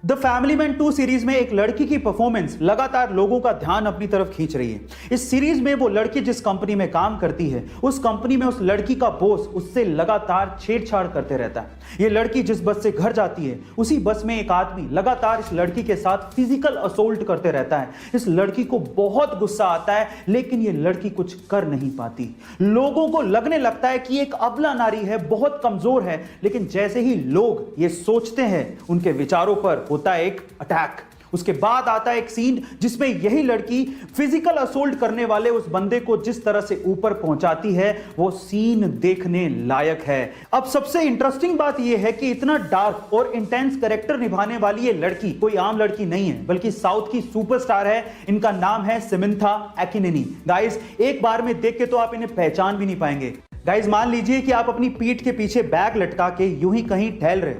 The family man 2 series में एक लड़की की परफॉर्मेंस लगातार लोगों का ध्यान अपनी तरफ खींच रही है। इस सीरीज में वो लड़की जिस कंपनी में काम करती है, उस कंपनी में उस लड़की का बॉस उससे लगातार छेड़छाड़ करते रहता है। ये लड़की जिस बस से घर जाती है, उसी बस में एक आदमी लगातार इस लड़की के साथ फिजिकल असोल्ट करते रहता है। इस लड़की को बहुत गुस्सा आता है, लेकिन ये लड़की कुछ कर नहीं पाती। लोगों को लगने लगता है कि एक अबला नारी है, बहुत कमजोर है, लेकिन जैसे ही लोग ये सोचते हैं, उनके विचारों पर होता है एक अटैक। उसके बाद आता है एक सीन जिसमें यही लड़की फिजिकल असोल्ट करने वाले उस बंदे को जिस तरह से ऊपर पहुंचाती है, वो सीन देखने लायक है। अब सबसे इंटरेस्टिंग बात यह है कि इतना डार्क और इंटेंस कैरेक्टर निभाने वाली ये लड़की कोई आम लड़की नहीं है, बल्कि साउथ की सुपरस्टार है। इनका नाम है समंथा अकिनेनी। गाइस, एक बार में देख के तो आप इन्हें पहचान भी नहीं पाएंगे। गाइस, मान लीजिए कि आप अपनी पीठ के पीछे बैग लटका के यूं ही कहीं टहल रहे,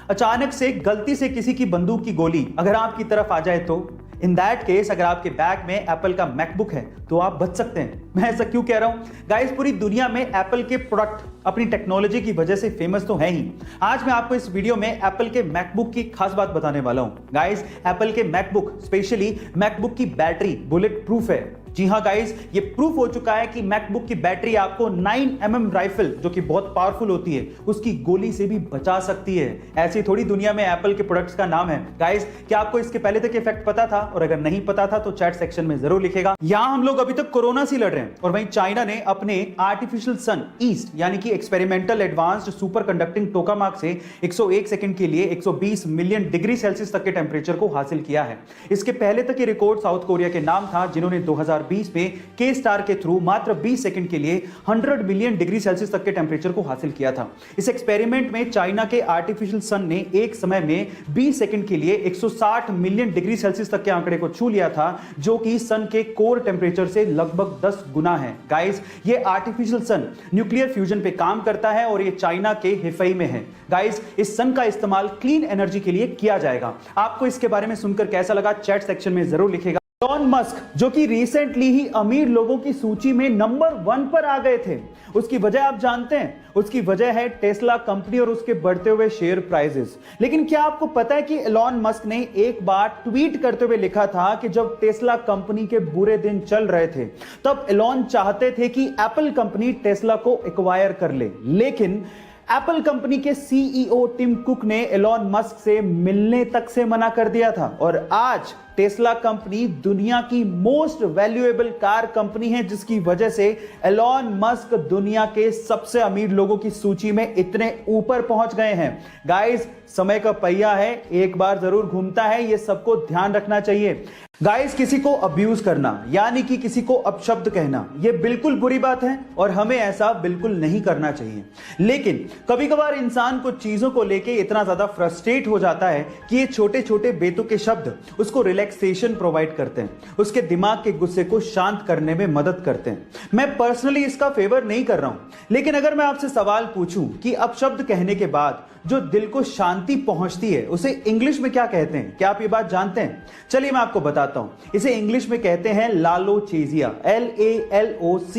अचानक से गलती से किसी की बंदूक की गोली अगर आपकी तरफ आ जाए तो इन दैट केस अगर आपके बैग में एप्पल का मैकबुक है तो आप बच सकते हैं। मैं ऐसा क्यों कह रहा हूं? गाइस, पूरी दुनिया में एप्पल के प्रोडक्ट अपनी टेक्नोलॉजी की वजह से फेमस तो है ही। आज मैं आपको इस वीडियो में एप्पल के मैकबुक की खास बात बताने वाला हूं। गाइस, एप्पल के मैकबुक, स्पेशली मैकबुक की बैटरी बुलेट प्रूफ है। जी हां गाइस, ये प्रूफ हो चुका है कि मैकबुक की बैटरी आपको 9mm राइफल, जो कि बहुत पावरफुल होती है, उसकी गोली से भी बचा सकती है। ऐसी थोड़ी दुनिया में एप्पल के प्रोडक्ट्स का नाम है। गाइस, क्या आपको इसके पहले तक इफेक्ट पता था? और अगर नहीं पता था तो चैट सेक्शन में जरूर लिखेगा। यहां हम लोग अभी तक कोरोना से लड़ रहे हैं, और वहीं चाइना ने अपने आर्टिफिशियल सन ईस्ट यानी कि एक्सपेरिमेंटल एडवांस्ड सुपर कंडक्टिंग टोकामाक से 101 सेकंड के लिए 120 मिलियन डिग्री सेल्सियस तक के टेम्परेचर को हासिल किया है। इसके पहले तक ये रिकॉर्ड साउथ कोरिया के नाम था, जिन्होंने 2020 में के स्टार के थ्रू मात्र 20 सेकंड के लिए 100 मिलियन डिग्री सेल्सियस तक के टेम्परेचर को हासिल किया था। इस एक्सपेरिमेंट में चाइना के आर्टिफिशियल सन ने एक समय में 20 सेकंड के लिए 160 मिलियन डिग्री सेल्सियस तक के आंकड़े को छू लिया था, जो कि सन के कोर टेम्परेचर से लगभग 10 गुना है। गाइस, ये आर्टिफिशियल सन न्यूक्लियर फ्यूजन पे काम करता है और ये चाइना के हिफई में है। गाइस, इस सन का इस्तेमाल क्लीन एनर्जी के लिए किया जाएगा। आपको इसके बारे में सुनकर कैसा लगा? चैट सेक्शन में जरूर लिखेगा। एलोन मस्क, जो कि रिसेंटली ही अमीर लोगों की सूची में नंबर 1 पर आ गए थे, उसकी वजह आप जानते हैं? उसकी वजह है टेस्ला कंपनी और उसके बढ़ते हुए शेयर प्राइसेस। लेकिन क्या आपको पता है कि एलोन मस्क ने एक बार ट्वीट करते हुए लिखा था कि जब टेस्ला कंपनी के बुरे दिन चल रहे थे, तब एलोन चाहते थे कि एप्पल कंपनी टेस्ला को एक्वायर कर ले, लेकिन एप्पल कंपनी के सीईओ टिम कुक ने एलोन मस्क से मिलने तक से मना कर दिया था। और आज टेस्ला कंपनी दुनिया की मोस्ट वैल्यूएबल कार कंपनी है, जिसकी वजह से एलोन मस्क दुनिया के सबसे अमीर लोगों की सूची में इतने ऊपर पहुंच गए हैं। गाइस, समय का पहिया है, एक बार जरूर घूमता है, यह सबको ध्यान रखना चाहिए। गाइस, किसी को अब्यूज करना यानी कि किसी को अपशब्द कहना, यह बिल्कुल बुरी बात है और हमें ऐसा बिल्कुल नहीं करना चाहिए। लेकिन कभी कभार इंसान को चीजों को लेके इतना ज्यादा फ्रस्ट्रेट हो जाता है कि ये छोटे छोटे बेतुके शब्द उसको रिलैक्सेशन प्रोवाइड करते हैं, उसके दिमाग के गुस्से को शांत करने में मदद करते हैं। मैं पर्सनली इसका फेवर नहीं कर रहा हूं, लेकिन अगर मैं आपसे सवाल पूछूं कि अपशब्द कहने के बाद जो दिल को शांति पहुंचती है, उसे इंग्लिश में क्या कहते हैं? क्या आप ये बात जानते हैं? चलिए मैं आपको बताता हूं। इसे इंग्लिश में कहते हैं लालोचेजिया, LALOCHEZIA,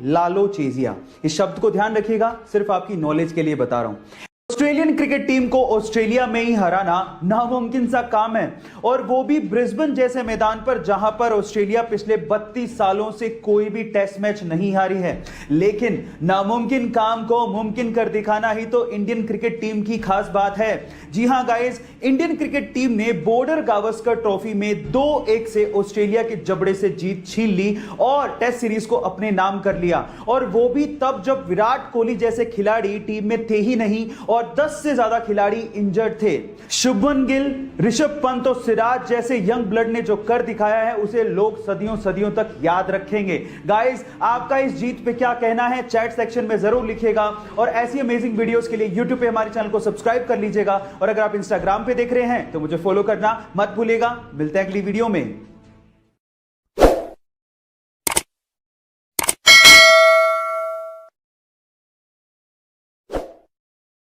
लालोचेजिया। इस शब्द को ध्यान रखिएगा, सिर्फ आपकी नॉलेज के लिए बता रहा हूं। ऑस्ट्रेलियन क्रिकेट टीम को ऑस्ट्रेलिया में ही हराना नामुमकिन सा काम है, और वो भी ब्रिस्बेन जैसे मैदान पर, जहां पर ऑस्ट्रेलिया पिछले 32 सालों से कोई भी टेस्ट मैच नहीं हारी है। लेकिन नामुमकिन काम को मुमकिन कर दिखाना ही तो इंडियन क्रिकेट टीम की खास बात है। जी हां गाइस, इंडियन क्रिकेट टीम ने बॉर्डर गावस्कर ट्रॉफी में 2-1 से ऑस्ट्रेलिया के जबड़े से जीत छीन ली और टेस्ट सीरीज को अपने नाम कर लिया, और वो भी तब जब विराट कोहली जैसे खिलाड़ी टीम में थे ही नहीं और 10 से ज्यादा खिलाड़ी इंजर्ड थे। शुभमन गिल, ऋषभ पंत और सिराज जैसे यंग ब्लड ने जो कर दिखाया है, उसे लोग सदियों सदियों तक याद रखेंगे। गाइस, आपका इस जीत पे क्या कहना है? चैट सेक्शन में जरूर लिखिएगा, और ऐसी अमेजिंग वीडियोस के लिए यूट्यूब पे हमारे चैनल को सब्सक्राइब कर लीजिएगा, और अगर आप इंस्टाग्राम पे देख रहे हैं तो मुझे फॉलो करना मत भूलिएगा। मिलते हैं अगली वीडियो में।